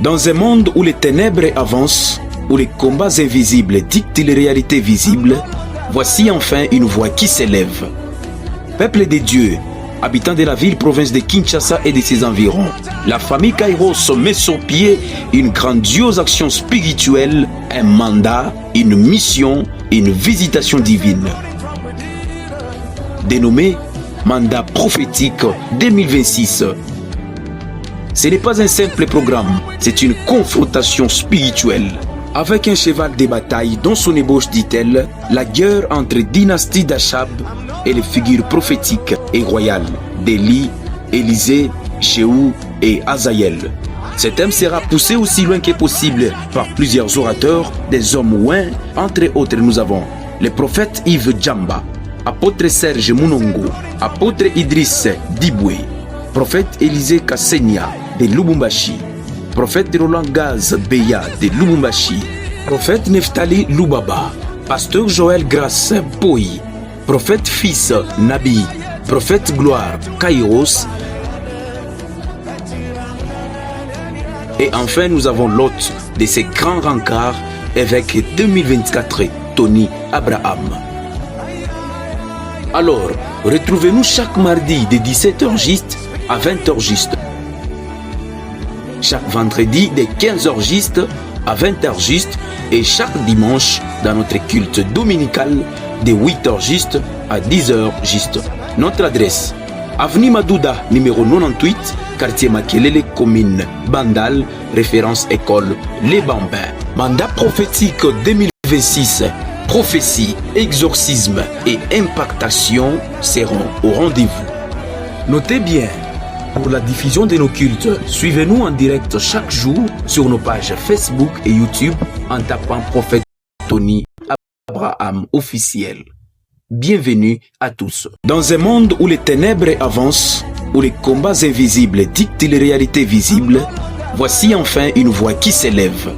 Dans un monde où les ténèbres avancent, où les combats invisibles dictent les réalités visibles, voici enfin une voix qui s'élève. Peuple des dieux, habitants de la ville-province de Kinshasa et de ses environs, la famille Kairos met sur pied une grandiose action spirituelle, un mandat, une mission, une visitation divine. Dénommé Mandat prophétique 2026. Ce n'est pas un simple programme, c'est une confrontation spirituelle. Avec un cheval de bataille dont son ébauche dit-elle, la guerre entre dynastie d'Achab et les figures prophétiques et royales d'Élie, Élisée, Jéhu et Azaël. Ce thème sera poussé aussi loin que possible par plusieurs orateurs, des hommes ouins. Entre autres, nous avons le prophète Yves Djamba, apôtre Serge Mounongo, apôtre Idriss Diboué, prophète Élisée Kassenia de Lubumbashi, prophète Roland Gaz Beya de Lubumbashi, prophète Neftali Lubaba, pasteur Joël Grasse Boy, prophète Fils Nabi, prophète Gloire Kairos. Et enfin, nous avons l'hôte de ces grands rencarts, évêque 2024, Tony Abraham. Alors, retrouvez-nous chaque mardi de 17h juste à 20h juste. Chaque vendredi de 15h juste à 20h juste et chaque dimanche dans notre culte dominical de 8h juste à 10h juste. Notre adresse: Avenue Madouda, numéro 98, quartier Makelele, commune Bandal, référence école Les Bambins. Mandat prophétique 2026, prophétie, exorcisme et impactation seront au rendez-vous. Notez bien, pour la diffusion de nos cultes, suivez-nous en direct chaque jour sur nos pages Facebook et YouTube en tapant Prophète Tony Abraham officiel. Bienvenue à tous. Dans un monde où les ténèbres avancent, où les combats invisibles dictent les réalités visibles, voici enfin une voix qui s'élève.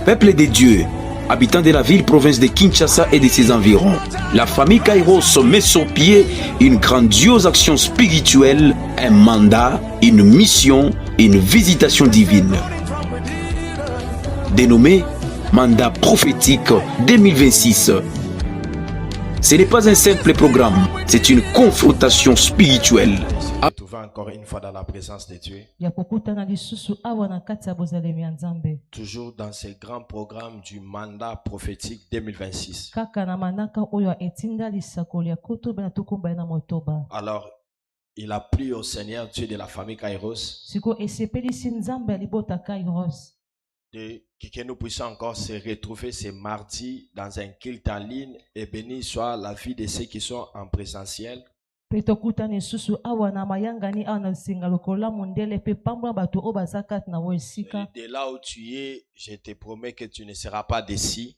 Peuple des dieux, habitants de la ville-province de Kinshasa et de ses environs, la famille Kairos met sur pied une grandiose action spirituelle, un mandat, une mission, une visitation divine. Dénommé Mandat prophétique 2026. Ce n'est pas un simple programme, c'est une confrontation spirituelle. Trouver encore une fois dans la présence de Dieu. Toujours dans ce grand programme du mandat prophétique 2026. Alors, il a plu au Seigneur Dieu de la famille Kairos que nous puissions encore se retrouver ce mardi dans un culte en ligne et béni soit la vie de ceux qui sont en présentiel. De là où tu es, je te promets que tu ne seras pas déçu.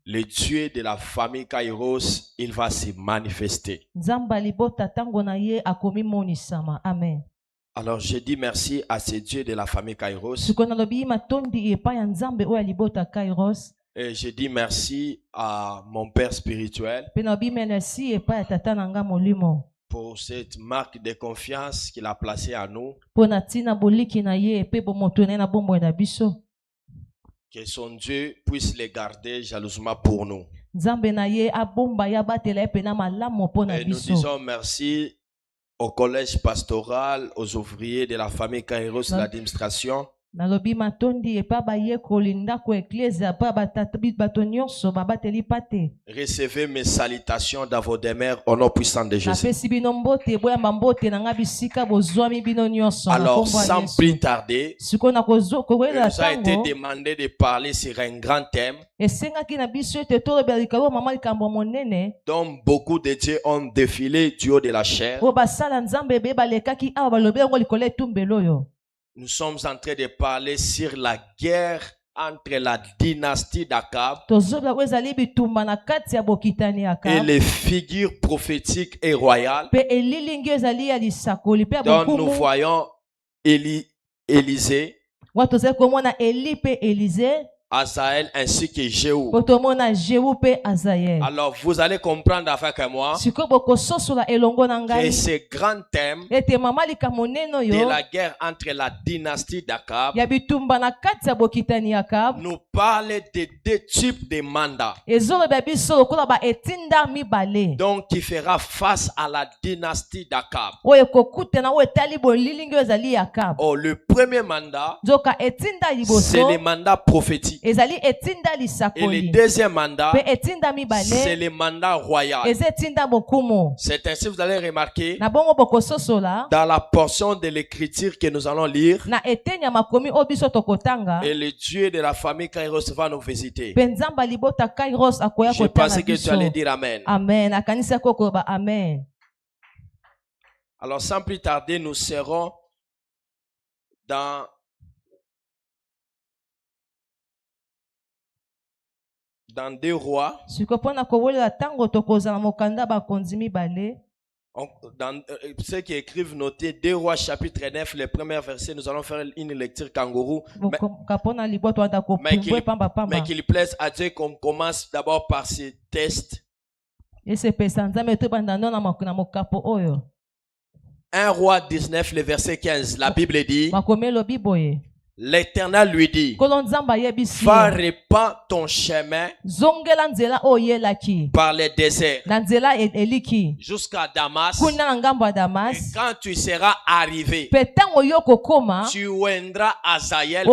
Le Dieu de la famille Kairos, il va se manifester. Amen. Alors je dis merci à ce Dieu de la famille Kairos. Et je dis merci à mon Père spirituel pour cette marque de confiance qu'il a placée à nous. Que son Dieu puisse les garder jalousement pour nous. Et nous disons merci au collège pastoral, aux ouvriers de la famille Kairos, l'administration. Recevez mes salutations dans vos demeures au nom puissant de Jésus. Alors, sans plus tarder, il nous a été demandé de parler sur un grand thème dont beaucoup de dieux ont défilé du haut de la chair. Nous sommes en train de parler sur la guerre entre la dynastie d'Akab et les figures prophétiques et royales dont nous voyons Élisée, Azaël ainsi que Jéhu. Botomona Jéhu pe Azaël. Alors vous allez comprendre avec moi Siko bokososola elongo na que ngai. ce grand thème Ete mama likamoneno de yo. la guerre entre la dynastie d'Akab Ya bitumba na kati ya bokitani Akab. nous parle de deux types de mandats. Ezolo ba biso lokola ba etinda mibale. Donc qui fera face à la dynastie d'Akab. Oyo kokutana oyo etali bolilingi oyo ezali Akab. Oh, le premier mandat, Nzoka etinda c'est liboso. le mandat prophétique. Ezali etinda Et le lisakoli. deuxième mandat, Pe etinda c'est mibale. le mandat royal. Eze etinda bokumu. C'est ainsi, vous allez remarquer, Na bongo bokososola. dans la portion de l'écriture que nous allons lire, Na etenya makomi oyo biso tokotanga. et le Dieu de la famille Kairos va nous visiter. Pe nzamba libota Kairos akoya Je kotanga pensais que tu biso. allais dire Amen. Amen. Akanisa koko ba amen. Alors, sans plus tarder, nous serons dans Deux Rois. Sikopona kowolela tango tokozala mokanda bakonzi mibale. Dans ceux qui écrivent, notez 2 Rois chapitre 9, les premiers versets. Nous allons faire une lecture kangourou. Kapona liboto anda ko pumbwe pamba pamba. Mais qu'il plaise à Dieu qu'on commence d'abord par ces tests. Ese pesa nzambe to banda nona makuna mokapo oyo. 1 Roi 19, le verset 15. La Bible dit, Makomelo biboye. l'Éternel lui dit, Kolo nzamba yebisi. va répandre ton chemin Zongela nzela oyelaki. par les déserts Na nzela eliki. jusqu'à Damas. Kuna na ngambo ya Et Damas. quand tu seras arrivé, Petango yoko koma. tu oindras Azaël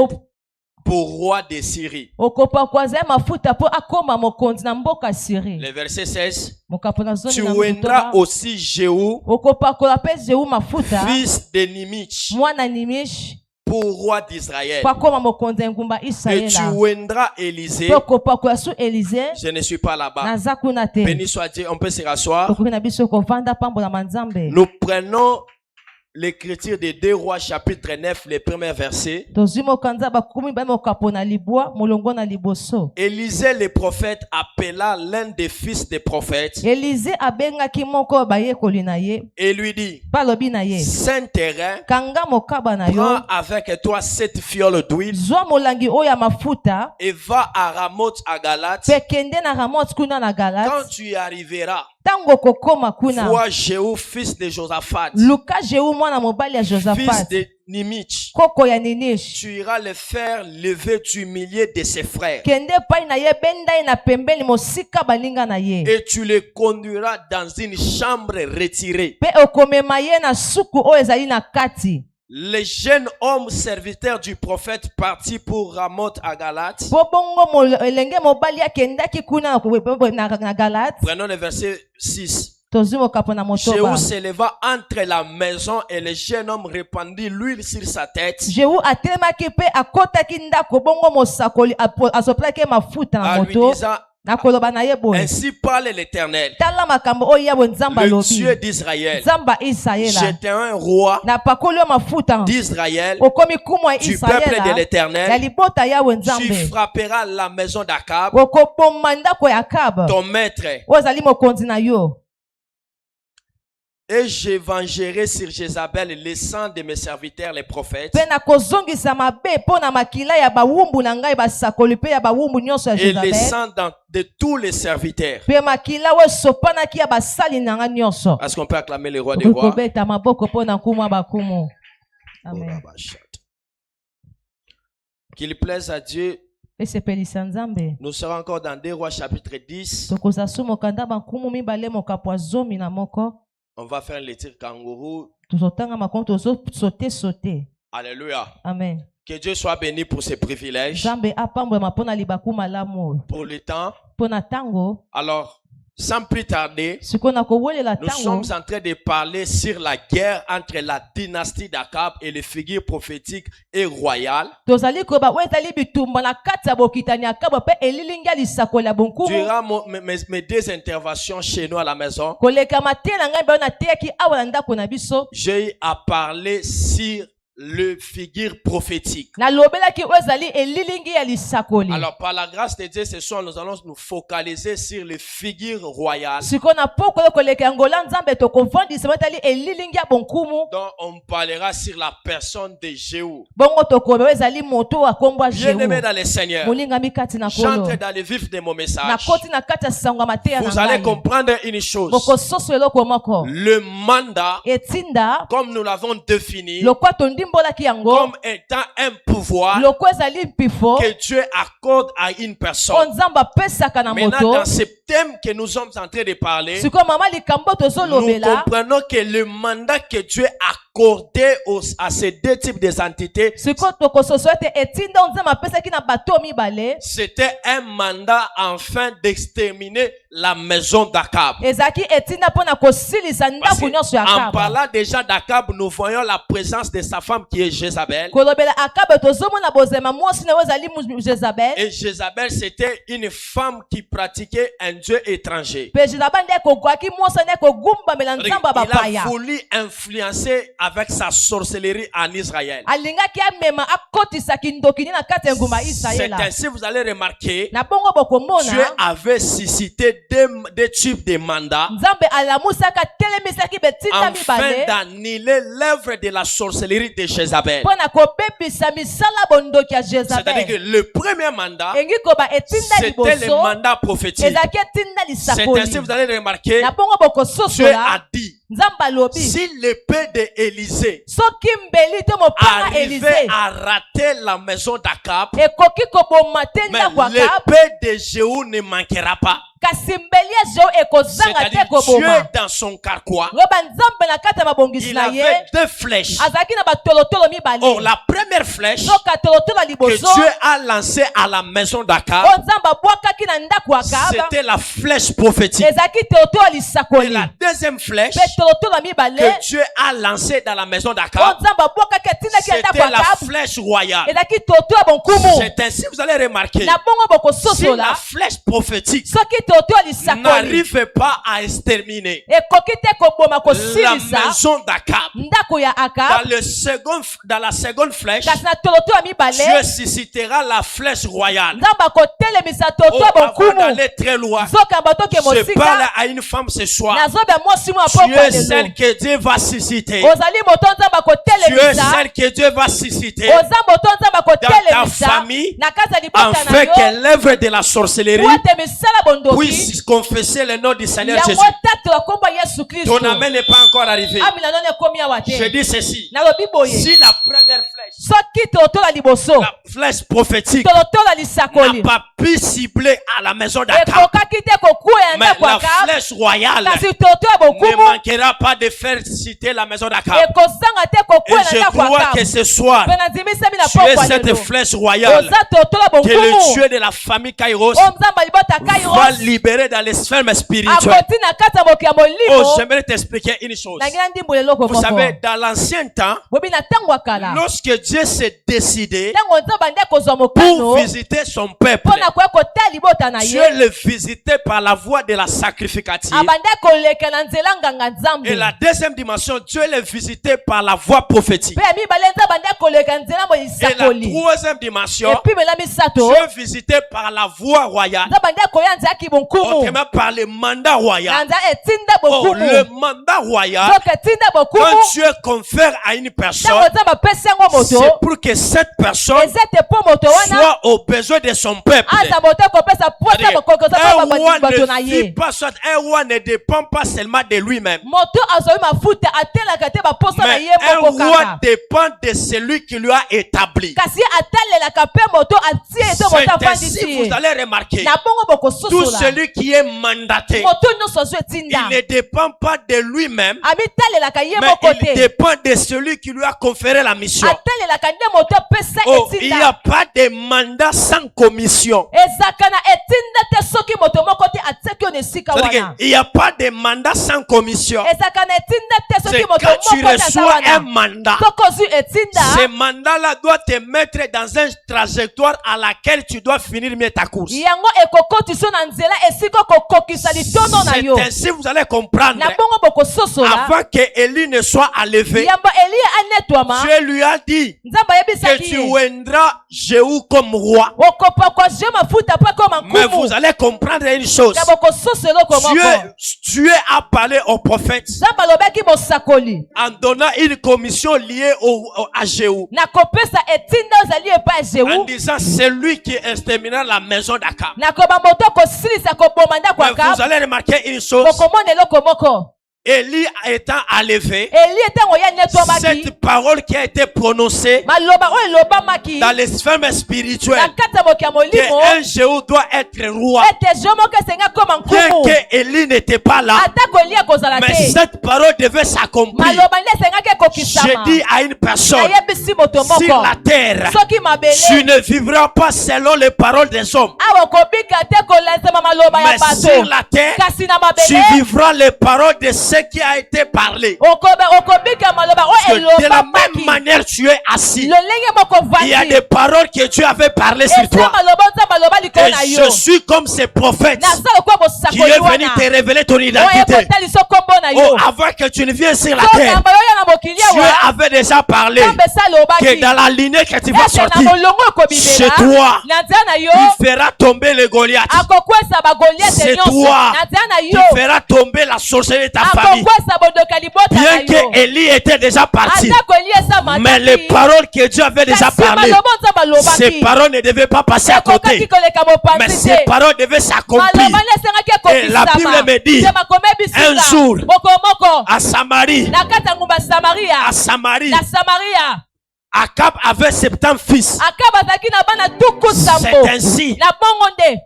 pour roi de Syrie. Okopa kwaza mafuta po akoma mokonzi na mboka Syrie. Le verset 16. Mokapo na zoni Tu na oindras mutoba. aussi Jéhu, Okopa kola pe Jéhu mafuta. fils de Nimich, Mwana Nimish. pour roi d'Israël. Kwa koma mokonzi ya ngumba Et tu Israela. oindras Élisée. Pe okopa kola su Élisée. Je ne suis pas là-bas. Naza kuna te. Béni soit Dieu, on peut se rasseoir. Tokoki na biso kovanda pambola manzambe. Nous prenons l'écriture de 2 Rois chapitre 9, les premiers versets. Tozwi mokanza bakumi ba mokapo na libwa molongo na liboso. Élisée le prophète appela l'un des fils des prophètes Élisée abengaki moko bayekoli na ye. et lui dit, Balobi na ye. Saint terrain, Kanga mokaba na yo. prends avec toi 7 fioles d'huile Zwa molangi oyo ya mafuta. et va à Ramoth à Galate. Pe kende na Ramoth kuna na Quand Galate. tu y arriveras, Tango kokoma kuna. vois Jéhu, fils de Josaphat, Luka Jéhu mwana mobali ya fils Josaphat. de Nimich. Koko ya Ninish. Tu iras le faire lever du milieu de ses frères Kende pai na ye benda ye na pembeni mosika baninga na ye. et tu le conduiras dans une chambre retirée. Pe okomema ye na suku oyo ezali na kati. Les jeunes hommes serviteurs du prophète partis pour Ramoth à Galate. Po bongo elenge mobali akendaki kuna na Galate. Prenons le verset 6. Tozwi mokapo na motoba. Jéhu s'éleva entre la maison et le jeune homme répandit l'huile sur sa tête. Jéhu atelemaki pe akotaki ndako bongo mosakoli asoplaki mafuta na En lui moto. disant, Nakoloba na ye boye. ainsi parle l'Éternel, Tala makambo oyo yabo nzamba le lobi. Dieu d'Israël. Nzamba Israela. J'étais un roi Na pakoli yo mafuta. d'Israël, Okomi kumwa du peuple de Israela. Ya l'Éternel. libota yawe Tu nzambe. frapperas la maison d'Akab, Okoboma ndako ya Akab. ton maître, Oyo ezali mokonzi na yo. et je vengerai sur Jézabel le sang de mes serviteurs les prophètes Pe na kozongisa mabe mpo na makila ya bawumbu na ngai basakoli pe ya bawumbu nyonso ya et le Jezabel. sang de tous les serviteurs. Pe makila oyo esopanaki ya basali na ngai nyonso. Est-ce qu'on peut acclamer le roi des rois? Okobeta maboko mpo na nkumu ya bakumu. Amen. Qu'il plaise à Dieu. Esepelisa nzambe. Nous serons encore dans 2 Rois chapitre 10. Tokoza su mokanda bankumu mibale mokapo ya zomi na moko. On va faire le tir kangourou. Tozotanga makomo tozosote. Alléluia. Amen. Que Dieu soit béni pour ses privilèges. Nzambe apambwema mpo na libaku malamu. Pour le temps. Mpo na tango. Alors, sans plus tarder, sikoyo na kowelela nous tango. sommes en train de parler sur la guerre entre la dynastie d'Akab et les figures prophétiques et royales. Tozali koba oyo ezali bitumba na kati ya bokitani ya Akab mpe elilingi ya lisakoli ya bonkumu. Durant mes 2 interventions chez nous à la maison, Koleka matie na ngai bayo nateyaki awa na ndako na biso. j'ai eu à parler sur le figure prophétique. nalobelaki oyo ezali elilingi ya lisakoli. Alors par la grâce de Dieu, ce soir nous allons nous focaliser sur les figures royales. sikoyo na pokolo koleka yangola nzambe tokovandisa etali elilingi ya bonkumu. Donc on parlera sur la personne de Jéhu. bongo tokobeba ezali moto akombwa Bien-aimé Jéhu. dans le Seigneur, molingami kati na kolo. j'entre dans le vif de mon message. nakoti na kati ya sango ya mateya na Vous allez ngai. comprendre une chose. bokososo eloko moko. Le mandat, etinda comme nous l'avons défini, lokwa tondimbolaki yango comme étant un pouvoir loko ezali mpifo que Dieu accorde à une oyo personne. nzambe apesaka na Maintenant, moto. dans ce thème que nous sommes en train de parler, sikoyo mama likambo nous tozolobela comprenons que le mandat que Dieu accordé à ces deux types d'entités, sikoyo tokososo ete etinda oyo nzambe apesaki na bato mibale c'était un mandat afin d'exterminer la maison d'Akab. ezalaki etinda mpona kosilisa Parce ndako nyonso ya en Akaba. parlant déjà d'Akab, nous voyons la présence de sa femme qui est Jézabel. kolobela Akabe tozomona bozema mwasi na oyo ezali Jezabel. Et Jézabel, c'était une femme qui pratiquait un dieu étranger. mpe Jezabel nde ekokaki mwasi nde ekogumbamela nzambe ya Il a bapaya. voulu influencer avec sa sorcellerie en Israël. alingaki amema akotisaki ndokini na kati ya nguma ya C'est Israela. ainsi, vous allez remarquer, na bongo Dieu bokomona avait suscité deux types de mandats nzambe alamusaka telemisaki betinda afin mibale d'annuler l'œuvre de la sorcellerie de Jézabel. mpona kobebisa misala bondoki ya C'est-à-dire que Jezabel. le premier mandat, engi koba etinda c'était le liboso mandat prophétique. ezalaki etinda C'est lisakoli. ainsi, vous allez remarquer, na bongo Dieu bokososola a dit, nzambe alobi si l'épée d'Élysée soki mbeli to mopanga Elize arrivait à rater la maison d'Akab, ekoki koboma te mais ndako ya Akabu, l'épée de Jéhu ne manquera pas. kasi mbeli ya Jéhu ekozanga C'est-à-dire te koboma. Dieu dans son carquois, loba nzambe na kati ya mabongisi il na ye avait deux flèches. azalaki na batolotolo mibale. Or, la première flèche soka tolotolo ya que liboso Dieu a lancée à la maison d'Akab, oyo nzambe abwakaki na ndako ya Akabu c'était la flèche prophétique. ezalaki tolotolo ya Et lisakoli. la deuxième flèche mpe tolotolo ya mibale que Dieu a lancée dans la maison oyo d'Akab, nzambe abwakaki atindaki ya ndako c'était ya la Akabu flèche royale. ezalaki tolotolo ya bonkumu. C'est ainsi, vous allez remarquer, na bongo si la bokososola flèche prophétique soki tolotolo ya lisakoli n'arrive pas à exterminer ekoki te koboma la kosilisa maison d'Akab, ndako ya Akabu, dans la seconde flèche, kasi na tolotolo ya Dieu mibale suscitera la flèche royale. nzambe akotelemisa Oh, tolotolo ya avant bonkumu. d'aller très loin, zoka bato ke je parle mosika à une femme ce soir. nazobe mwasi mu Tu apoko es lelo celle que Dieu va susciter. ozali moto nzambe Tu es akotelemisa celle que Dieu va susciter oza moto nzambe dans ta akotelemisa famille na kati ya libota na afin yo que l'œuvre de la sorcellerie po ete misala bondoki puisse confesser le nom du Seigneur Jésus. yango tatola kombo ya Yesu Kristo. Ton amen n'est pas encore arrivé. amina nano ekomi awa Je te dis ceci. nalobi boye Si la première flèche, soki tolotolo ya liboso la flèche prophétique, tolotolo ya lisakoli n'a pas pu cibler à la maison d'Akab, ekokaki te kokuya ya mais ndako ya la Akabu, flèche royale kasi tolotolo ya ne bonkumu manquera pas de faire citer la maison d'Akab. ekozanga te Et kokuya na je ndako ya crois que Akabu. ce soir, mpe nandimisami na tu es pokwa cette lelo flèche royale oza tolotolo ya que le bonkumu Dieu de la famille Kairos oyo nzambe alibota va Kairos libérer dans les sphères spirituelles. akoti na kati ya mokili ya Oh, molimo. j'aimerais t'expliquer une chose. nangina ndimbola eloko Vous moko savez, dans l'ancien temps, bobi na ntango ya kala lorsque Dieu s'est décidé ntango nzambe ande kozwa pour mokano visiter son peuple, mpo na koya kotala libota na Dieu ye le visitait par la voie de la sacrificative. abande koleka na nzela nganga nzambe Et la deuxième dimension, Dieu le visitait par la voie prophétique. mpe ya mibale nzambe ande koleka nzela mo Et la lisakoli troisième dimension, epimela misato Dieu visitait par la voie royale, nzambe ande koya nzela ki bonkumu autrement par le mandat na royal. nzela etinda Or, bonkumu le mandat royal, donc etinda bonkumu quand Dieu confère à une personne, ntango nzambe apesi yango c'est moto pour que cette personne eza ete mpo moto wana soit au besoin de son peuple. aza moto ekopesa posa C'est-à-dire, bokokoza un mpo roi bato na ne vit ye pas, soit un roi ne dépend pas seulement de lui-même. moto azwi mafuta atelaka te baposa na Mais ye un moko roi kaka dépend de celui qui lui a établi. kasi atalelaka mpe moto atie ete moto C'est ainsi, afandisi vous ye allez remarquer, na bongo tout bokososola celui qui est mandaté, moto nyonso azwi il etinda ne dépend pas de lui-même, amitalelaka ye mais moko il te dépend de celui qui lui a conféré la mission. atalelaka nde moto apesa Oh, il y n'y a pas de mandat sans commission. ezaka na etinda te soki moto moko te ateki yo na esika wana. Il n'y a pas de mandat sans commission. ezaka na etinda te soki C'est moto quand tu moko te aza reçois un wana. mandat. Soko ozwi etinda Ce mandat-là doit te mettre dans une trajectoire à laquelle tu dois finir mieux ta course. yango ekokotisa yo na nzela esika okokokisa litondo na yo. C'est ainsi vous allez comprendre. na bongo bokososola Avant que Élie ne soit enlevé, yamba Eliya anetwama Dieu lui a dit nzambe que ayebisaki tu ye oindras Jéhu comme roi. okopakwa je mafuta mpo akoma Mais nkumu vous allez comprendre une chose. na bokososola oko moko. Dieu a parlé au prophète nzambe alobaki mosakoli en donnant une commission liée à Jéhu. na kopesa etinda ozali epai ya En Jehu disant, c'est lui qui exterminera la maison d'Akab. na koba moto akosilisa koboma ndako ya Mais vous Akabu. allez remarquer une chose. bokomona eloko moko Élie étant enlevé, Eli etango ya netwamaki cette parole qui a été prononcée maloba oyo elobamaki dans les sphères spirituelles, na kati ya moki ya molimo qu'un Jéhu doit être roi. ete je moko esenga koma Bien nkumu que Élie n'était pas là, atako Eliya kozala mais te cette parole devait s'accomplir. maloba nde esengaki ekokisama. Je dis à une personne, ayebisi moto sur moko la terre, soki tu mabele ne vivras pas selon les paroles des hommes. awa okobika te kolasema maloba ya Mais sur bato la terre, kasi na tu mabele vivras les paroles de ce qui a été parlé. okobika maloba oyo Parce que de la même elobamaki manière, tu es assis. lolenge moko Il y a vandi des paroles que Dieu avait parlé sur eza toi. maloba nzambe aloba likolo na Et yo je suis comme ces prophètes naza lokola qui est mosakoli venu wana te révéler ton oyo identité. ekotalisa kombo na yo Oh, avant que tu ne viennes sur la terre, sokamba oyo na mokili Dieu awa avait déjà parlé nzambe esa que alobaki dans la lignée que tu vas ete na sortir, molongo chez ekobimela toi, na nzela na yo il fera tomber les Goliaths. akokwesa bagoliate C'est nyonso toi na nzela na qui yo fera tomber la sorcellerie de ta famille. akokwesa bondoka libota na Bien yo que Élie était déjà parti, atako Eliya esa mais les mataki paroles que Dieu avait déjà kasi parlé, maloba nzambe ces alobaki paroles ne devaient pas passer à ekokaki côté. koleka Mais mopanzi ces te paroles devaient s'accomplir. maloba nde esengaki Et la Bible me dit, ekokisama makome un jour, ebisika moko à Samarie, na kati ya ngumba Samaria à Samarie, na Samaria Akab avait 70 fils. Akaba azalaki na bana tuku C'est sambo ainsi. na bongo nde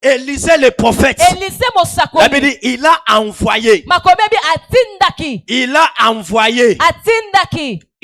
Élisée le prophète, Elise la mosakoli Bible dit, il a envoyé. makome ebi atindaki Il a envoyé.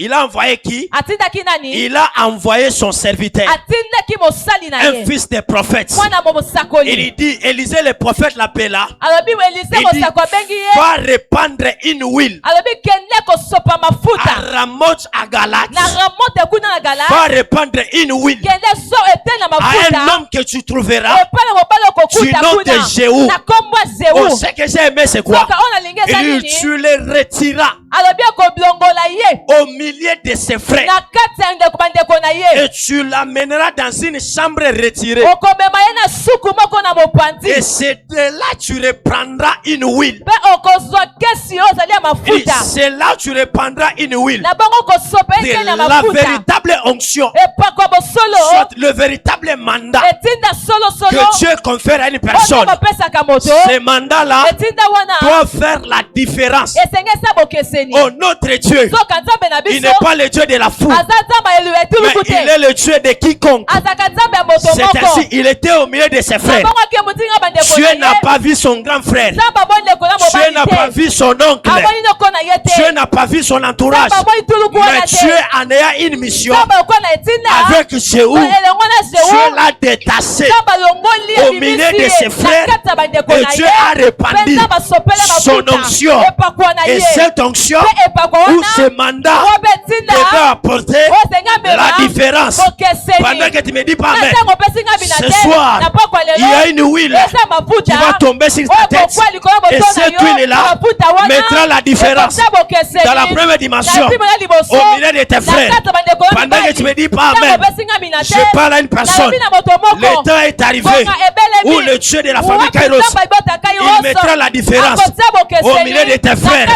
Il a envoyé qui? atindaki nani Il a envoyé son serviteur, atindaki mosali na un ye fils de prophète. mwana mosakoli Il dit, Élisée le prophète l'appela. alobi Elise Il dit, mosako abengi ye va répandre une huile alobi kende kosopa mafuta à Ramoth à Galate. na Ramote kuna na Gala Va répandre une huile kende so ete na à un mafuta homme que tu trouveras epai na mobali du okokuta nom de kuna Jéhu. na kombo ya Oh, Jehu ce que j'ai aimé, c'est quoi? soka oyo nalingi eza Il dit, nini tu les retiras alobi akoblongola ye au milieu de ses frères na kati ya bandeko na ye et tu l'amèneras dans une chambre retirée. okomema ye na suku moko na mopanzi Et c'est de là tu reprendras une huile. mpe okozwa kesi oyo ozali ya Et mafuta c'est là tu reprendras une huile. na bango kosopa De ekeli ya la mafuta véritable onction, epakwa bosolo soit le véritable mandat etinda solosolo que Dieu confère à une oyo personne. bapesaka moto Ce mandat-là etinda wana doit faire la différence. esenge esa bokeseni Oh, notre Dieu, soka nzambe na il biso n'est pas le Dieu de la foule, aza nzambe ya mais etuluku il te est le Dieu de quiconque. azalaka nzambe ya moto C'est moko ainsi, il était au milieu de ses frères. abongwaki motinga bandeko Dieu na n'a ye pas vu son grand frère. nzambe abondeko na Dieu n'a pas mobali te vu son oncle. aboni noko na ye te Dieu n'a pas vu son entourage. nzambe aboni tuluku wana Mais te Dieu en ayant une mission nzambe akoka na etinda avec Jéhu, elongo na Dieu Jehu l'a détaché nzambe alongoli au milieu de ses frères. na kati ya bandeko Et na Dieu ye a répandu mpe nzambe asopele son mafuta onction. epakwa na Et ye cette onction mpe epakwa ou wana ce mandat obe etinda devait apporter osenga la mema différence. kokeseni Pendant que tu me dis pas amen, ntango opesi nga bina ce te soir, na pokwa il y a lelo une huile eza mafuta qui va tomber sur ta oyo tête. kokwa likolo ya Et moto na cette yo huile-là mafuta wana mettra la différence ekosa bokeseni dans la première dimension, na mpimo ya liboso au milieu de tes na frères. kati ya bandeko ya Pendant que tu me mibali dis pas ntango amen, opesi nga bina te je parle à une personne. nalobi na moto Le moko temps est arrivé bonga ebelemi où le Dieu de la famille Wapi Kairos, nzambe ayebotaka il mettra la différence au milieu de tes frères.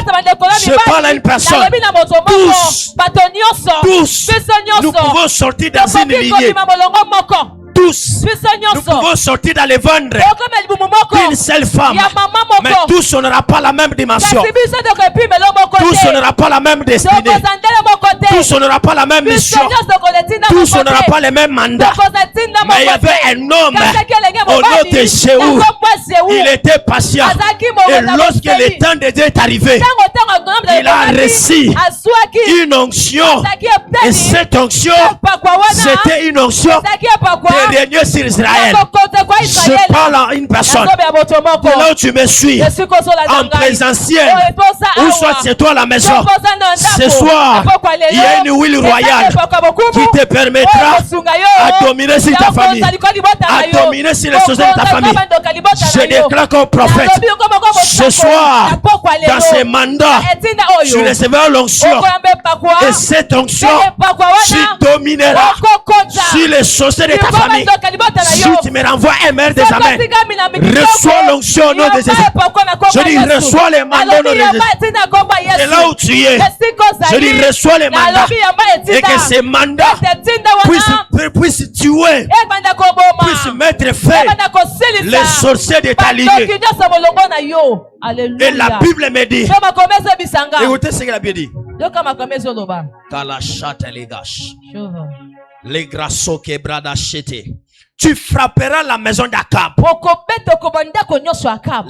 Je parle à une personne. nalobi na moto moko Tous, bato nyonso tous, biso nous nyonso pouvons sortir dans une tokoki lignée. kobima molongo moko Tous, biso nous nyonso pouvons sortir dans les ventres okoma libumu moko d'une seule femme. ya mama Mais moko tous, on n'aura pas la même dimension. kasi biso tokopimela moko Tous, on te n'aura pas la même destinée. tokozandele moko te Tous on n'aura pas la même mission. Tous on n'aura pas les mêmes mandats. Mais il y avait un homme au nom de Jéhu. Il était patient. Et lorsque le temps de Dieu est arrivé, il a reçu une onction. Et cette onction, c'était une onction de régner sur Israël. Je parle à une personne. Là où tu me suis, en présentiel, ou soit c'est toi à la maison. Ce soir, il y a une huile royale qui te permettra à dominer sur ta famille, à dominer sur les sociétés de ta famille. Je déclare comme prophète, ce soir, dans ces mandats, tu recevras l'onction. Et cette onction, tu domineras sur les sociétés de ta famille. Si tu me renvoies un maire des amens, reçois l'onction au nom de Jésus. Je dis, reçois les mandats au nom de Jésus. Et là où tu es, je dis, reçois les mandats. Et que ces mandats puissent tuer, puissent mettre fin les sorciers de ta lignée. Et la Bible me dit, écoutez ce que la Bible dit. Les grassos quebrada chete. Tu frapperas la maison d'Akab.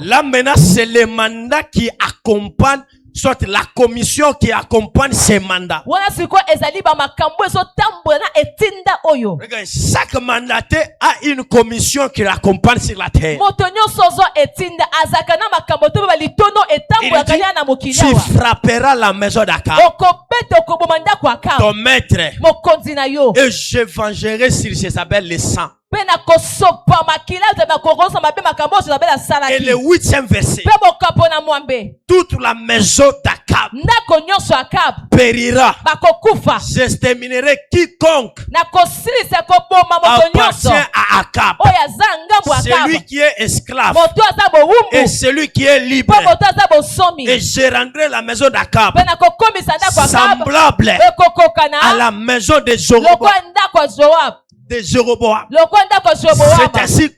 Là maintenant c'est le mandat qui accompagne, soit la commission qui accompagne ces mandats. Chaque mandataire a une commission qui l'accompagne sur la terre. Il dit, tu frapperas la maison d'Akab, ton maître, et je vengerai sur Jézabel le sang. Et le 8e verset, toute la maison d'Akab périra. J'exterminerai quiconque appartient à Akab, celui qui est esclave et celui qui est libre. Et je rendrai la maison d'Akab semblable à la maison de Jéroboam. C'est ainsi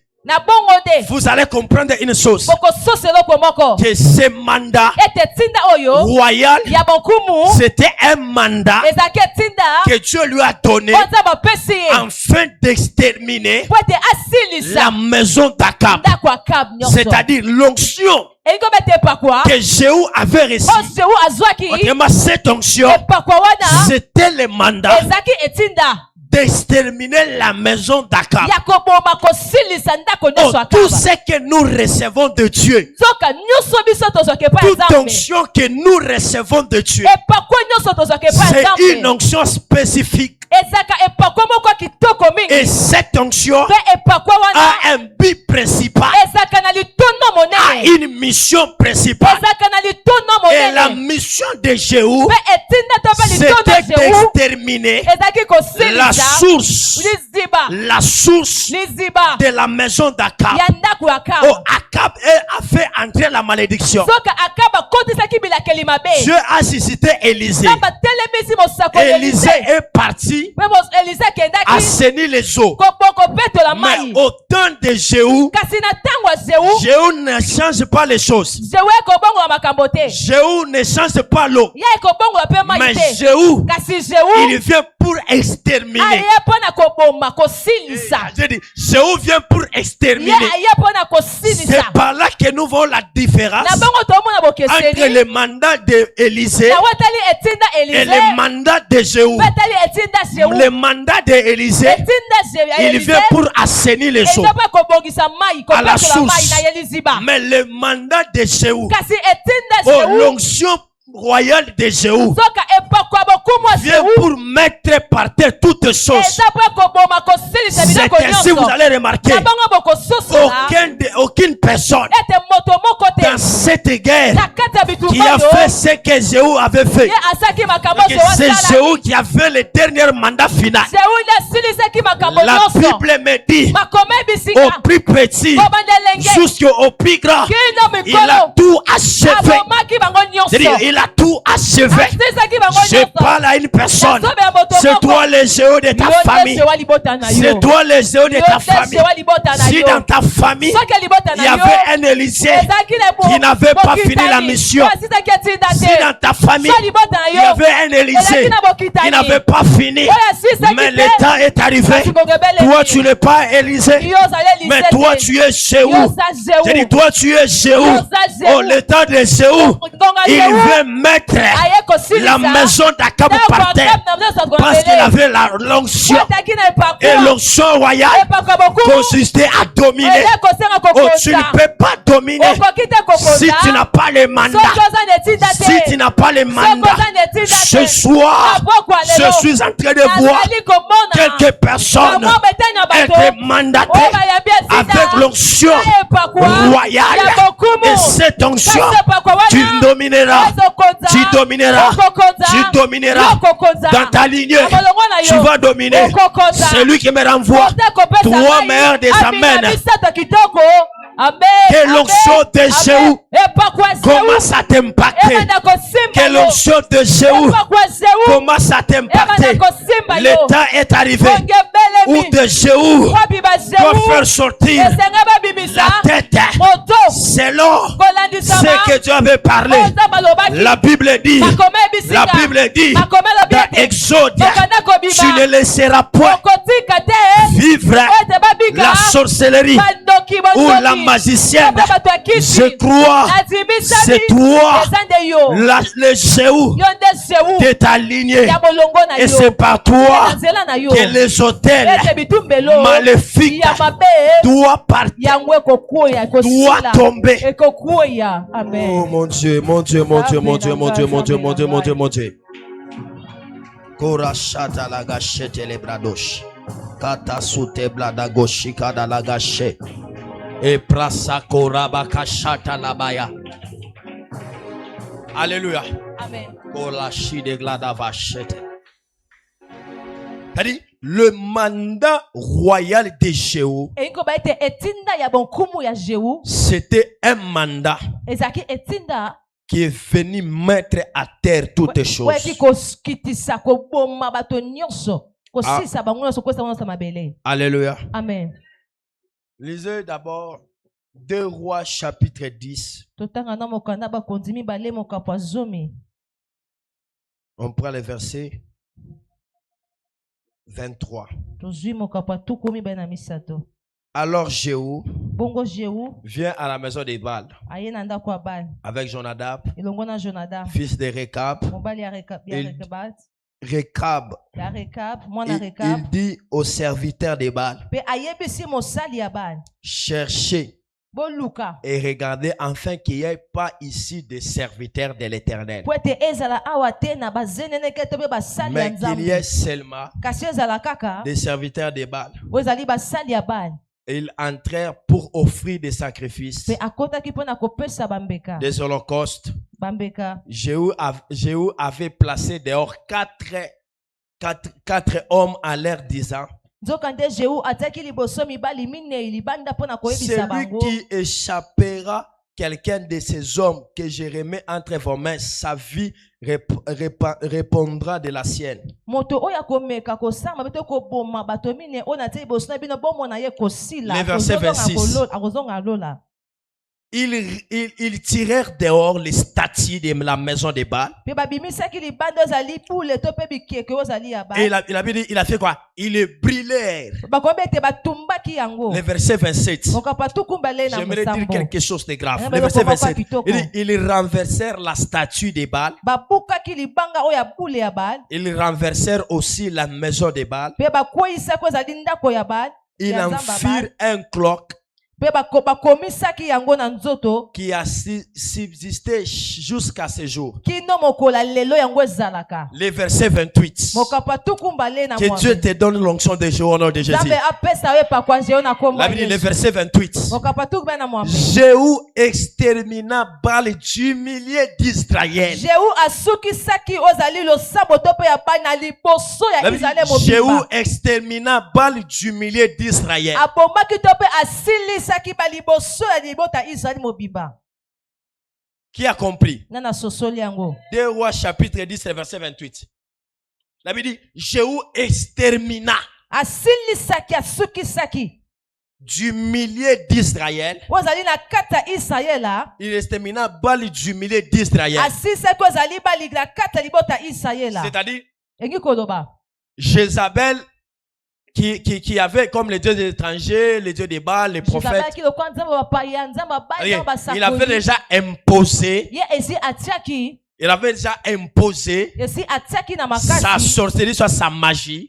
vous allez comprendre une chose, que ce mandat royal, c'était un mandat que Dieu lui a donné afin d'exterminer la maison d'Akab, c'est-à-dire l'onction que Jéhu avait reçu. Cette onction, c'était le mandat d'exterminer la maison d'Akab. Tout ce que nous recevons de Dieu, toute onction que nous recevons de Dieu, c'est une onction spécifique. Et cette onction a un but principal, a une mission principale. Et la mission de Jéhu, c'était d'exterminer la source de la maison d'Akab. Akab a fait entrer la malédiction. Dieu a suscité Élisée. Élisée est parti assainir les eaux. Mais au temps de Jéhu, Jéhu ne change pas les choses. Jéhu ne change pas l'eau. Mais Jéhu, il vient pour exterminer. Jéhu vient pour exterminer. C'est par là que nous voyons la différence entre le mandat d'Élisée et le mandat de Jéhu. Le mandat d'Élisée, il vient pour assainir les eaux à la source. Mais le mandat de Jéhu, l'onction royale de Jéhu, vient pour mettre par terre toutes choses. C'est ainsi vous allez remarquer aucune personne dans cette guerre qui a fait ce que Jéhu avait fait. C'est Jéhu qui a fait le dernier mandat final. La Bible me dit, au plus petit jusqu'au plus grand, il a tout achevé. Il a tout achevé. Je parle à une personne. C'est toi le Jéhu de ta famille. C'est toi le Jéhu de ta famille. Si dans ta famille il y avait un Élisée, qui n'avait pas fini la mission, si dans ta famille il y avait un Élysée qui n'avait pas fini, mais le temps est arrivé, toi tu n'es pas Élysée, mais toi tu es Jéhu. J'ai dit toi tu es Jéhu. Oh, le temps de Jéhu, il veut mettre la maison d'Akab par terre parce qu'il avait l'onction, et l'onction royale consistait à dominer. Oh, tu ne peux pas dominer si tu n'as pas les mandats. Si tu n'as pas les mandats, ce soir, je suis en train de voir quelques personnes être mandatées avec l'onction royale. Et cette onction, tu domineras, tu domineras, tu domineras dans ta lignée. Tu vas dominer. C'est lui qui me renvoie 3 meilleurs des amens. Que l'onction de Jéhu commence à t'impacter. Que l'onction de Jéhu commence à t'impacter. Le temps est arrivé où de Jéhu doit faire sortir la tête selon ce que Dieu avait parlé. La Bible dit dans Exode, tu ne laisseras point vivre la sorcellerie ou la magicienne. Je crois, c'est toi, le Jéhu de ta lignée, et c'est par toi que les hôtels maléfiques doivent partir, doivent tomber. Oh mon Dieu, mon Dieu, mon Dieu, mon Dieu, mon Dieu, mon Dieu, mon Dieu, mon Dieu, mon Dieu. Korashata la gachete les bradosh. Kata sute blada goshika da la gache. Et prasa koraba kashata la baya. Alléluia. Amen. Kolashi de glada vachete. C'est-à-dire, le mandat royal de Jéhu, c'était un mandat qui est venu mettre à terre toutes les choses. Alléluia. Amen. Lisez d'abord 2 Rois chapitre 10. On prend le verset 23. Alors Jéhu vient à la maison de Baal avec Jonadab, fils de Rekab. Il dit aux serviteurs de Baal, cherchez et regardez afin qu'il n'y ait pas ici des serviteurs de l'Éternel, mais qu'il y ait seulement des serviteurs de Baal. Et ils entrèrent pour offrir des sacrifices, des holocaustes. Jéhu avait placé dehors 4 hommes à l'air disant, celui qui échappera quelqu'un de ces hommes que je remets entre vos mains, sa vie répondra de la sienne. Le verset 26. Ils tirèrent dehors les statues de la maison de Baal. Et il a fait quoi? Ils les brûlèrent. Le verset 27. J'aimerais dire quelque chose de grave. Le verset 27. Ils renversèrent la statue de Baal. Ils renversèrent aussi la maison de Baal. Ils en firent un cloc qui a subsisté jusqu'à ce jour. Le verset 28. Que Dieu te donne l'onction de Jéhu au nom de Jésus. La Bible dit le verset 28. Jéhu extermina Baal du milieu d'Israël. Jéhu extermina Baal du milieu d'Israël. Qui a compris? 2 Rois chapitre 10 verset 28. La Bible dit Jéhu extermina. du millier d'Israël. Il extermina bali du millier d'Israël. C'est-à-dire Jézabel qui avait comme les dieux étrangers, les dieux des Baals, les prophètes. Il avait déjà imposé. Il avait déjà imposé sa sorcellerie, soit sa magie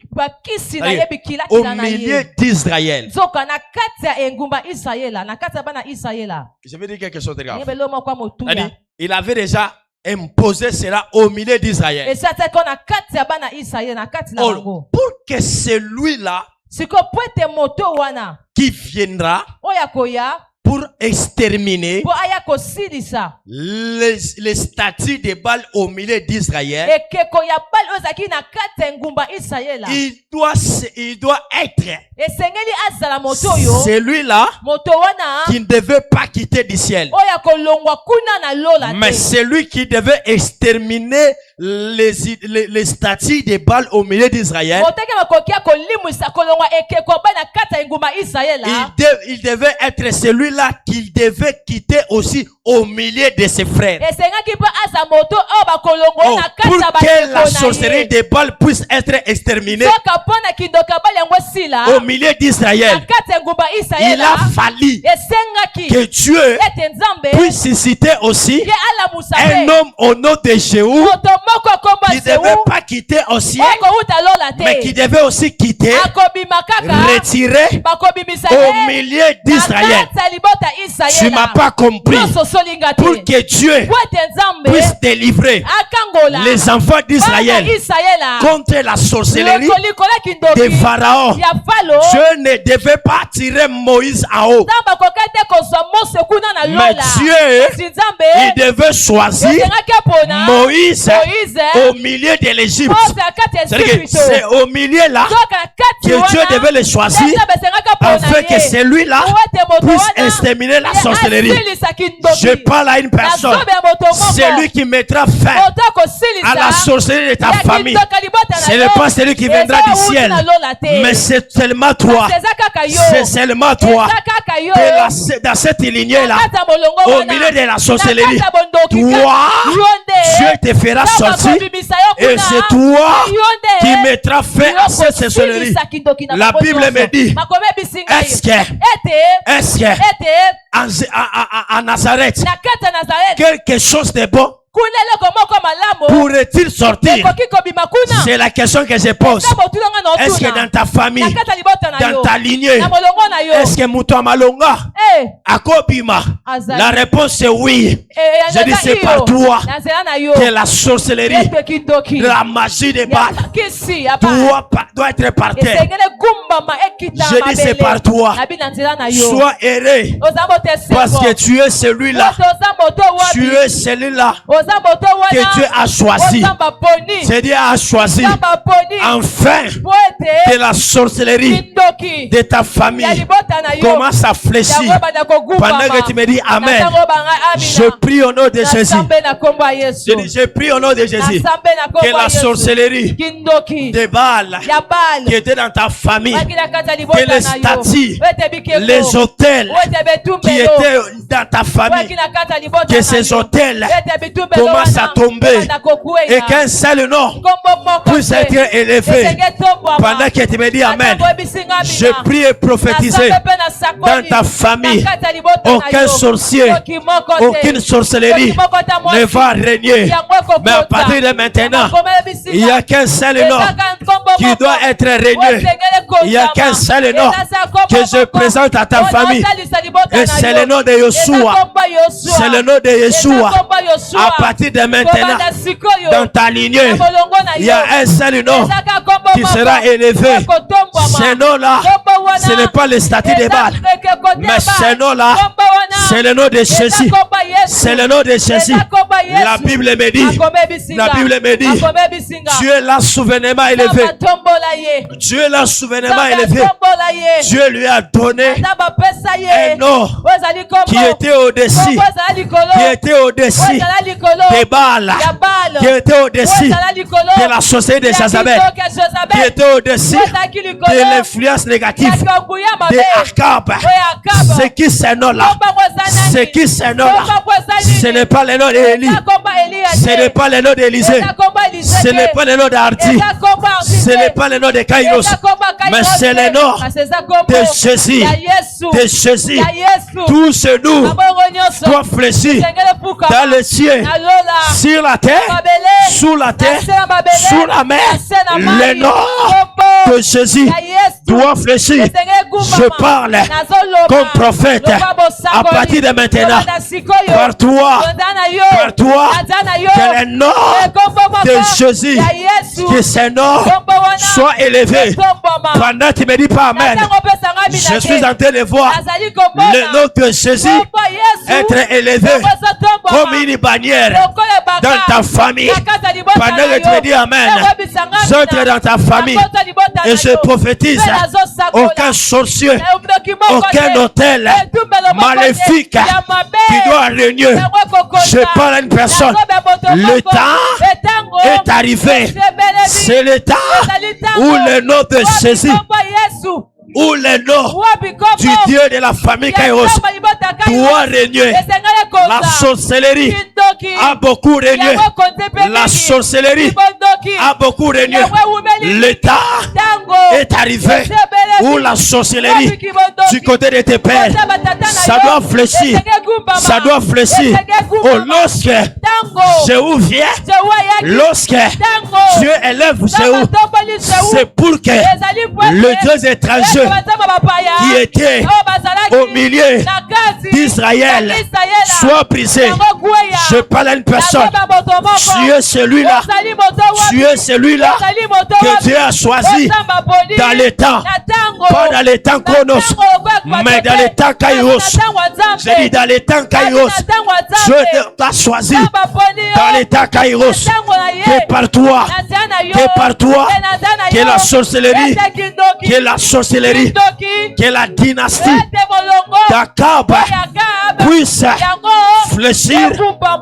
au milieu d'Israël. Je vais dire quelque chose de grave. Il avait déjà imposé cela au milieu d'Israël. Pour que celui-là qui viendra pour exterminer les statues de Baal au milieu d'Israël, il doit être celui-là qui ne devait pas quitter du ciel, mais celui qui devait exterminer les statues de Baal au milieu d'Israël. Il devait être celui-là qu'il devait quitter aussi au milieu de ses frères. Pour que la sorcellerie de Baal puisse être exterminée au milieu d'Israël, il a fallu que Dieu puisse susciter aussi un homme au nom de Jéhu qui ne devait pas quitter au ciel, mais qui devait aussi quitter, retirer au milieu d'Israël. Tu ne m'as pas compris. Pour que Dieu puisse délivrer les enfants d'Israël contre la sorcellerie des pharaons, Dieu ne devait pas tirer Moïse en haut, mais Dieu, il devait choisir Moïse au milieu de l'Égypte. C'est au milieu là que Dieu devait le choisir afin que celui-là puisse exterminer la sorcellerie. Je parle à une personne. Celui qui mettra fin à la sorcellerie de ta famille, ce n'est pas celui qui viendra du ciel, mais c'est seulement toi. C'est seulement toi. Dans cette lignée-là, au milieu de la sorcellerie, toi, Dieu te fera sortir et c'est toi qui mettra fin à cette sorcellerie. La Bible me dit, est-ce que à Nazareth, quelque chose de bon pourrait-il sortir? C'est la question que je pose. Est-ce que dans ta famille, dans ta lignée, est-ce que Moutou Malonga Akobima? La réponse est oui. Je dis c'est par toi que la sorcellerie, la magie des Baal doit être par terre. Je dis c'est par toi. Sois heureux parce que tu es celui-là. Tu es celui-là que Dieu a choisi. C'est Dieu a choisi enfin que la sorcellerie de ta famille commence à fléchir. Pendant que tu me dis Amen, je prie au nom de Jésus. Je dis je prie au nom de Jésus que la sorcellerie de Baal qui était dans ta famille, que les statues, les autels qui étaient dans ta famille, que ces autels commencent à tomber et qu'un seul nom puisse être élevé. Pendant que tu me dis Amen, je prie et prophétiser dans ta famille, aucun sorcier, aucune sorcellerie ne va régner. Mais à partir de maintenant, il n'y a qu'un seul nom qui doit être régné. Il n'y a qu'un seul nom que je présente à ta famille. Et c'est le nom de Yeshua. C'est le nom de Yeshua. À partir de maintenant, dans ta lignée, il y a un seul nom qui sera élevé. Ce nom-là, ce n'est pas le statut de Baal, mais ce nom-là, c'est le nom de Jésus. C'est le nom de Jésus. La Bible me dit, Dieu l'a souverainement élevé. Dieu l'a souverainement élevé. Dieu lui a donné un nom qui était au-dessus, des Baal, qui était au-dessus de la société de Jézabel, qui était au-dessus de l'influence négative de Akab. C'est qui ces noms-là? C'est qui ces noms-là? Ce n'est pas le nom d'Élie. Ce n'est pas le nom d'Élisée. Ce n'est pas le nom d'Ardi. Ce n'est pas le nom de Kairos. Mais c'est le nom de Jésus. De Jésus. Tous nous doivent fléchir dans les cieux, sur la terre, sous la terre, sous la mer. Le nom de Jésus doit fléchir. Je parle comme prophète à partir de maintenant. Par toi, que le nom de Jésus, que ce nom soit élevé. Pendant que tu me dis pas Amen, je suis en train de voir le nom de Jésus être élevé comme une bannière dans ta famille. Pendant que tu me dis Amen, j'entre dans ta famille et je prophétise aucun sorcier, aucun hôtel maléfique qui doit régner. Je parle à une personne. Le temps est arrivé. C'est le temps où le nom de Jésus, où le nom du Dieu de la famille Kairos doit régner. La sorcellerie a beaucoup régné. La sorcellerie a beaucoup régné. Le temps est arrivé où la sorcellerie du côté de tes pères, ça doit fléchir. Ça doit fléchir. Oh, lorsque Jéhu vient, lorsque Dieu élève Jéhu, c'est pour que le Dieu étranger qui était au milieu d'Israël soit brisé. Je parle à une personne. Tu es celui-là. Tu es celui-là que Dieu a choisi dans les temps. Pas dans les temps chronos, mais dans les temps Kairos. J'ai dit dans les temps Kairos. Dieu t'a choisi dans les temps Kairos. Que par toi, que la sorcellerie, que la dynastie d'Akab puisse fléchir,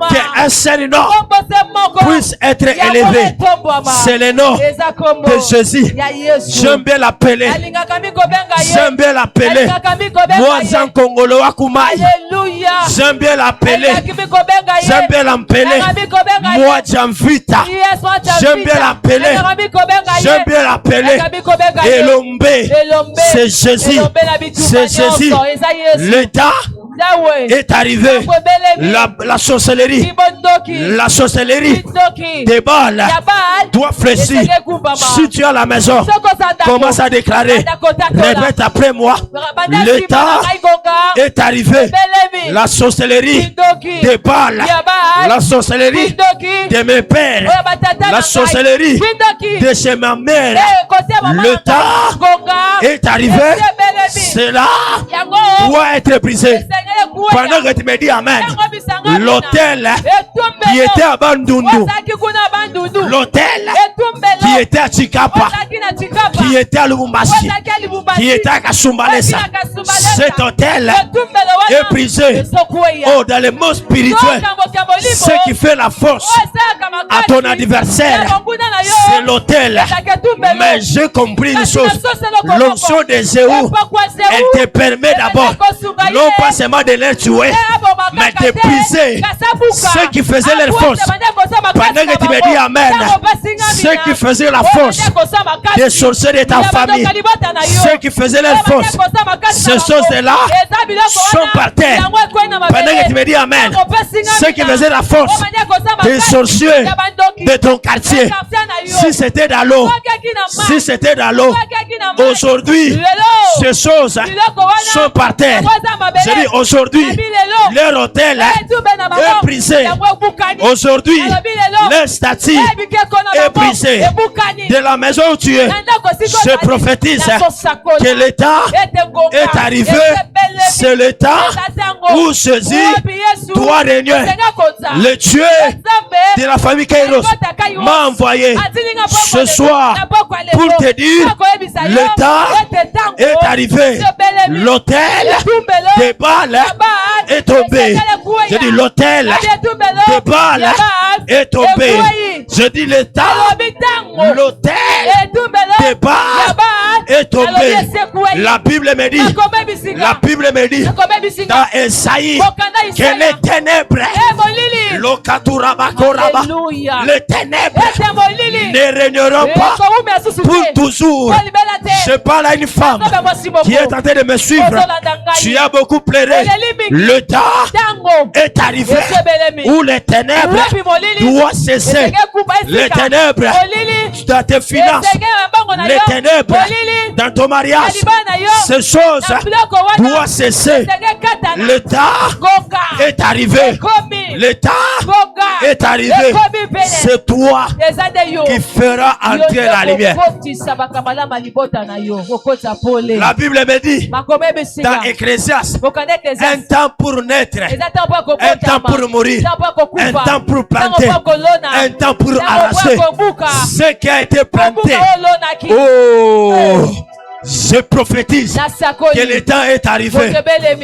qu'un seul nom puisse être élevé. C'est le nom de Jésus. J'aime bien l'appeler. J'aime bien l'appeler. Moi, Jean Congolo Akumai. J'aime bien l'appeler. J'aime bien l'appeler. Moi, Jamvita. J'aime bien l'appeler. J'aime bien l'appeler. Elombe. C'est Jésus. C'est Jésus. L'État est arrivé. La sorcellerie des Baals doit fléchir. Si tu es à la maison, commence à déclarer. Répète après moi. L'État est arrivé. La sorcellerie des Baals, la sorcellerie de mes pères, la sorcellerie de chez ma mère. L'État est arrivé. Cela doit être brisé. Pendant que tu me dis Amen, l'hôtel qui était à Bandundu, l'hôtel qui était à Chikapa, qui était à Lubumbashi, qui était à Kasumbalesa, cet hôtel est brisé. Oh, dans le monde spirituel, ce qui fait la force à ton adversaire, c'est l'hôtel. Mais j'ai compris une chose. L'onction de Jéhu, elle te permet d'abord, non pas seulement de les tuer, mais de briser ceux qui faisaient leur force. Pendant que tu me dis Amen, ceux qui faisaient la force des sorciers de ta famille, ceux qui faisaient leur force, ces choses-là sont par terre. Pendant que tu me dis Amen, ceux qui faisaient la force des sorciers de ton quartier, si c'était dans l'eau, aujourd'hui, ces choses sont par terre. Je dis aujourd'hui, leur hôtel est brisé. Aujourd'hui, leur statut est brisé. De la maison où tu es, je prophétise que l'État est arrivé. C'est l'État où Jésus doit régner. Le Dieu de la famille Kairos m'a envoyé ce soir pour te dire l'État est arrivé. L'hôtel des Baals est tombé. Je dis l'hôtel des Baals est tombé. Je dis l'État, l'hôtel des Baals est tombé. La Bible me dit, dans Esaïe, que les ténèbres, les ténèbres ne régneront pas pour toujours. Je parle à une femme qui est en train de me suivre. Tu as beaucoup pleuré. Le temps est arrivé où les ténèbres doivent cesser. Les ténèbres dans tes finances, les ténèbres dans ton mariage, ces choses doivent cesser. Le temps est arrivé. Le temps est arrivé. C'est toi qui feras entrer la lumière. La Bible me dit dans Ecclésiaste, un temps pour naître, un temps pour mourir, un temps pour planter, un temps pour arracher ce qui a été planté. Oh, je prophétise que le temps est arrivé.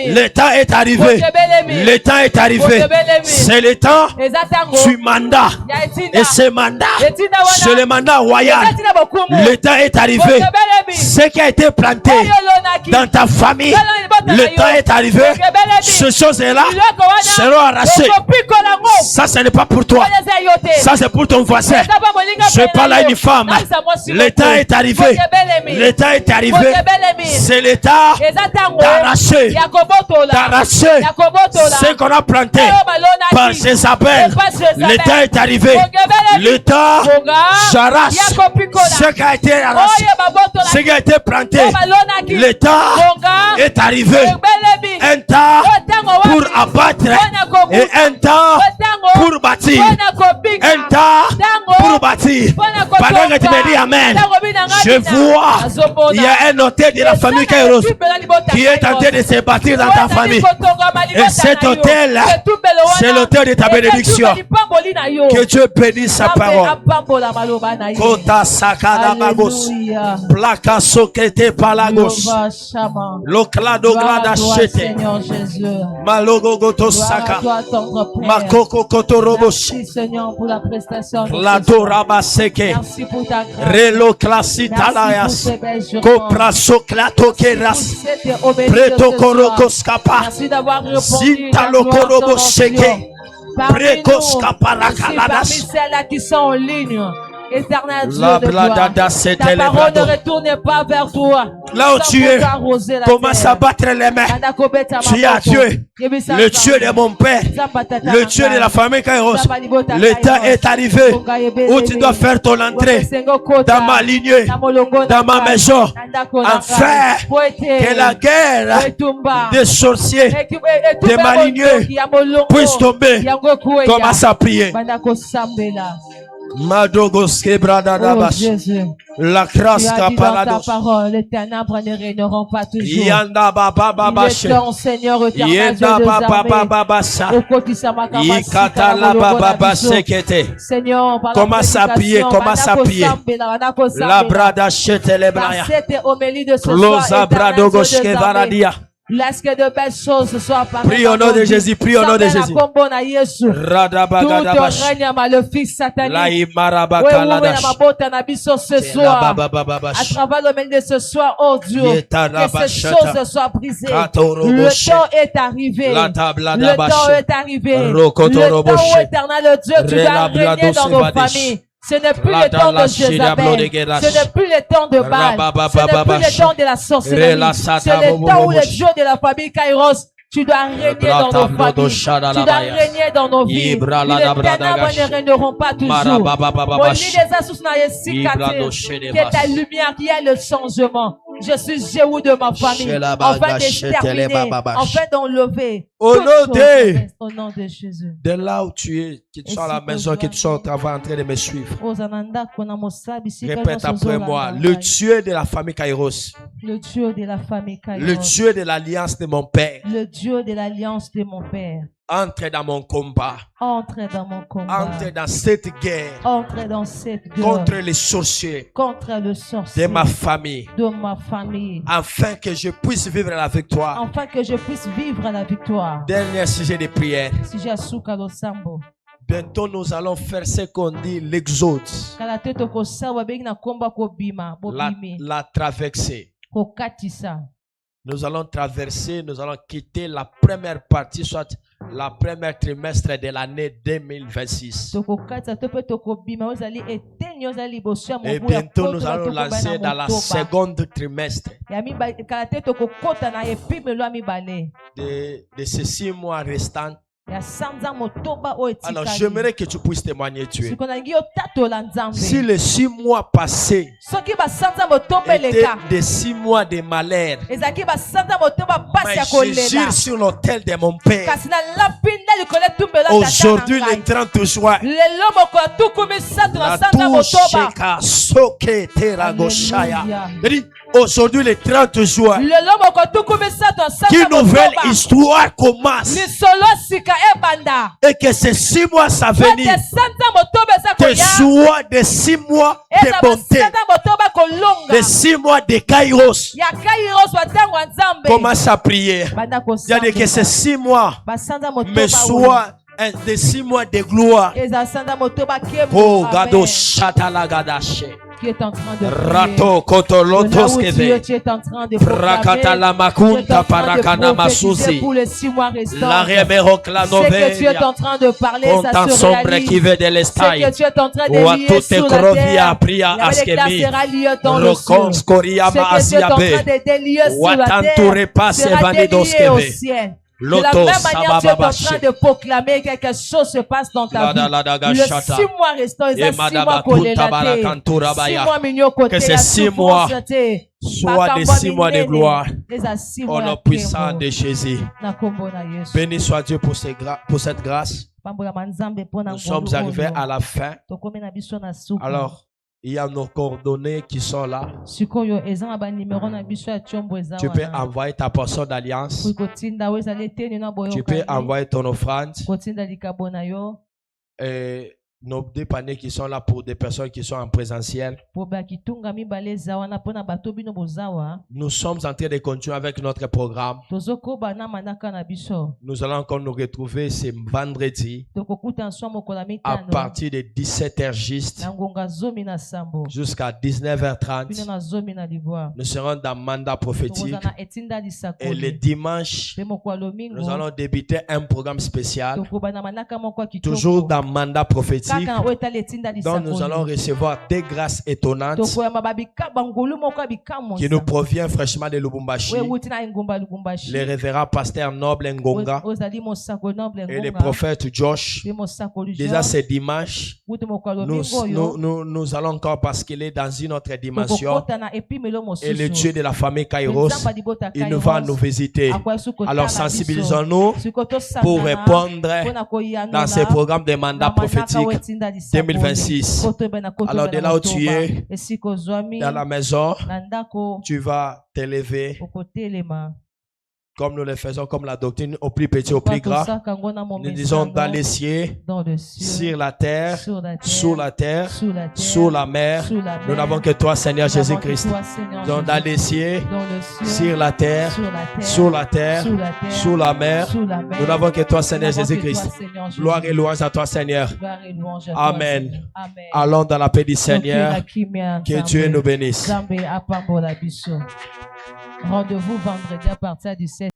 Le temps est arrivé. Le temps est arrivé. C'est le temps du mandat. Et ce mandat, c'est le mandat royal. Le temps est arrivé. Ce qui a été planté dans ta famille, le temps est arrivé. Ces choses-là seront arrachées. Ça, ce n'est pas pour toi. Ça, c'est pour ton voisin. Je parle à une femme. Le temps est arrivé. Le temps est arrivé. C'est l'état d'arracher ce qu'on a planté par Jézabel. L'état est arrivé. L'état, j'arrache ce qui a été arraché, ce qui a été planté. L'état est arrivé. Un temps pour abattre et un temps pour bâtir. Un temps pour bâtir. Pendant que tu me dis Amen, je vois, il y a un hôtel de la famille Kairos qui est en train de se bâtir dans ta famille. Et cet hôtel, c'est l'hôtel de ta bénédiction. Que Dieu bénisse sa parole. Kota sakada bagos. Plaka sokete palagos. Loklado glada shete. Malogo goto saka. Makoko koto robos. Klado rabaseke. Relo klasita layas. Kopraso klato keras. Preto korokos kapa. Sinta lokorobo seke. Prekos kapa la kaladas. Qui sont en ligne. Éternel Dieu de gloire, ta parole ne retourne pas vers toi. Là où tu es, commence à battre les mains. Tu as Dieu, le Dieu de mon père, le Dieu de la famille Kairos. Le temps est arrivé où tu dois faire ton entrée dans ma lignée, dans ma maison, afin que la guerre des sorciers de ma lignée puisse tomber. Commence à prier. Madogos quebrada dabas. La crasca parados. Ta parole, les ténèbres ne régneront pas toujours. Yanda baba baba. Il est temps, Seigneur éternel, Dieu des armées. Yikata la baba baba sekete. Seigneur, commence à prier, commence à prier. La brada chete les braya. Closa bradogos quebradia. Laisse que de belles choses soient parées. Prie au nom de Jésus, prie au nom de Jésus. Tout règne maléfique satanique. Ce soir, à travers le mail de ce soir, oh Dieu, que ces choses soient brisées. Le temps est arrivé. Le temps est arrivé. Le temps éternel, Dieu, tu dois régner dans nos familles. Ce n'est plus le temps de Jézabel. Ce n'est plus le temps de Baal. Ce n'est plus le temps de la sorcellerie. C'est le temps où le Dieu de la famille Kairos, tu dois régner dans nos familles. Tu dois régner dans nos vies. Les ténèbres ne régneront pas toujours. Que ta lumière qui est le changement. Je suis Jéhu de ma famille. Afin d'exterminer, afin d'enlever. Au nom de Jésus. De là où tu es, que tu sois à la maison, que tu sois au travail en train de me suivre. Répète après moi. Le Dieu de la famille Kairos. Le Dieu de la famille Kairos. Le Dieu de l'alliance de mon père. Le Dieu de l'alliance de mon père. Entre dans mon combat. Entre dans mon combat. Entre dans cette guerre. Entre dans cette guerre. Contre les sorciers. Contre le sorcier. De ma famille. De ma famille. Afin que je puisse vivre la victoire. Afin que je puisse vivre la victoire. Dernier sujet de prière. Sujet Suka Losambo. Bientôt nous allons faire ce qu'on dit l'exode. La traversée. Nous allons traverser, nous allons quitter la première partie, soit la première trimestre de l'année 2026. Et bientôt nous allons lancer dans la seconde trimestre de ces 6 mois restants. Alors j'aimerais que tu puisses témoigner, tu es. Si les 6 mois passés étaient des 6 mois de malheur, mais je jure sur l'autel de mon Père, aujourd'hui le 30 juin, aujourd'hui le 30 juin, qu'une nouvelle histoire commence. Et que ces 6 mois à venir te soient des 6 mois de bonté, des 6 mois de Kairos. Commence à prier. Il y a que ces 6 mois me soient des 6 mois de gloire. Oh, Gado Shatalagadache. Tu es en train de Rato Kotolotos Keve Rakata la Makunta Parakana Masuzi La Remero Clanove tu es en train de parler, ça se réalise. Qui veut de l'estaille. Tu es en train de lier sur la terre. Askemi dans le ciel. Ce que tu es en train de délier sur la terre sera délié au ciel. De la même manière, tu es en train de proclamer quelque chose se passe dans ta vie. Le 6 mois restant, il y a 6 mois collés la terre. 6 mois mignons côté que ces 6 mois soient des 6 mois de gloire. Au nom puissant de Jésus. Béni soit Dieu pour cette grâce. Nous sommes arrivés à la fin. Alors, il y a nos coordonnées qui sont là. Tu peux envoyer ta portion d'alliance. Tu peux envoyer ton offrande. Et nos 2 paniers qui sont là pour des personnes qui sont en présentiel. Nous sommes en train de continuer avec notre programme. Nous allons encore nous retrouver ce vendredi à partir de 17h juste jusqu'à 19h30. Nous serons dans mandat prophétique. Et le dimanche, nous allons débuter un programme spécial. Toujours dans mandat prophétique. Donc nous allons recevoir des grâces étonnantes qui nous proviennent fraîchement de Lubumbashi. Les révérends pasteurs Noble Ngonga et le prophète Josh. Déjà ce dimanche, nous allons encore parce qu'il est dans une autre dimension. Et le Dieu de la famille Kairos, il nous va nous visiter. Alors sensibilisons-nous pour répondre dans ce programme de mandat prophétique 2026. Alors de là où tu es, dans la maison, tu vas t'élever comme nous le faisons, comme la doctrine, au plus petit, au plus grand. Nous disons dans les cieux, sur la terre, sous la terre, sous la mer. Nous n'avons que toi, Seigneur Jésus-Christ. Donc dans les cieux, sur la terre, sous la terre, sous la mer. Nous n'avons que toi, Seigneur Jésus-Christ. Gloire et louange à toi, Seigneur. Amen. Allons dans la paix du Seigneur. Que Dieu nous bénisse. Rendez-vous vendredi à partir du 7.